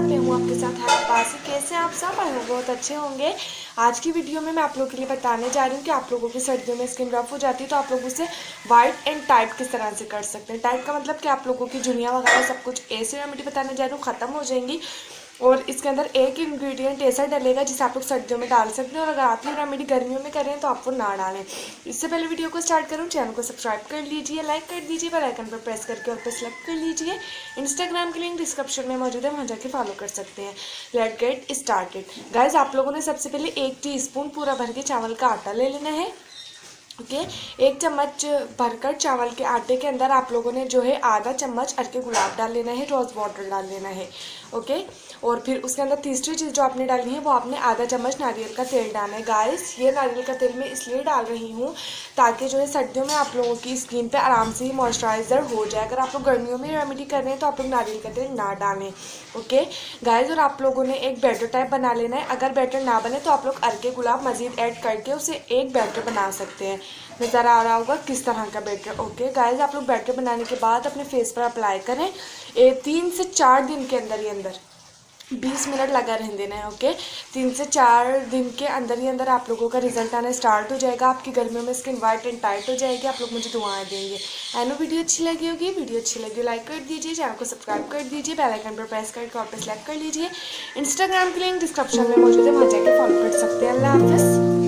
मैं हूँ आपके साथ बासी। कैसे आप सब? आई होप बहुत अच्छे होंगे। आज की वीडियो में मैं आप लोगों के लिए बताने जा रही हूँ कि आप लोगों की सर्दियों में स्किन रफ हो जाती है तो आप लोग उसे वाइट एंड टाइट किस तरह से कर सकते हैं। टाइट का मतलब कि आप लोगों की झुर्रियाँ वगैरह सब कुछ ऐसी रेमेडी बताने जा रही हूँ ख़त्म हो जाएंगी, और इसके अंदर एक इंग्रेडिएंट ऐसा डलेगा जिसे आप लोग सर्दियों में डाल सकते हैं, और अगर आप ये रेमेडी गर्मियों में कर रहे हैं तो आप वो ना डालें। इससे पहले वीडियो को स्टार्ट करूँ, चैनल को सब्सक्राइब कर लीजिए, लाइक कर दीजिए, बेल आइकन पर प्रेस करके और पे सेलेक्ट कर लीजिए। इंस्टाग्राम की लिंक डिस्क्रिप्शन में मौजूद है, वहाँ जाके फॉलो कर सकते हैं। Let get started guys. आप लोगों ने सबसे पहले 1 टीस्पून पूरा भर के चावल का आटा ले लेना है। ओके, 1 चम्मच भरकर चावल के आटे के अंदर आप लोगों ने जो है आधा चम्मच अरके गुलाब डाल लेना है, रोज़ वाटर डाल लेना है। ओके, और फिर उसके अंदर तीसरी चीज़ जो आपने डालनी है वो आपने आधा चम्मच नारियल का तेल डालना है। गाइस, ये नारियल का तेल मैं इसलिए डाल रही हूँ ताकि जो है सर्दियों में आप लोगों की स्किन पे आराम से ही मॉइस्चराइज़र हो जाए। अगर आप लोग गर्मियों में रेमेडी कर रहे हैं तो आप लोग नारियल का तेल ना डालें। ओके गाइस, और आप लोगों ने एक बैटर टाइप बना लेना है। अगर बैटर ना बने तो आप लोग अरके गुलाब मज़ीद ऐड करके उसे एक बैटर बना सकते हैं। नज़र आ रहा होगा किस तरह का बैटर। ओके गाइस, आप लोग बैटर बनाने के बाद अपने फेस पर अप्लाई करें। 3 से 4 दिन के अंदर ही अंदर 20 मिनट लगा रहने देना है। ओके, 3 से 4 दिन के अंदर ही अंदर आप लोगों का रिजल्ट आना स्टार्ट हो जाएगा। आपकी गर्मियों में स्किन वाइट एंड टाइट हो जाएगी। आप लोग मुझे दुआएं देंगे। एनो वीडियो अच्छी लगी होगी, वीडियो अच्छी लगी लाइक कर दीजिए, चैनल को सब्सक्राइब कर दीजिए, बेल आइकन पर प्रेस करके और पे सेलेक्ट कर लीजिए। इंस्टाग्राम की लिंक डिस्क्रिप्शन में मौजूद है, वहाँ जाके फॉलो कर सकते हैं। अल्लाह हाफिज़।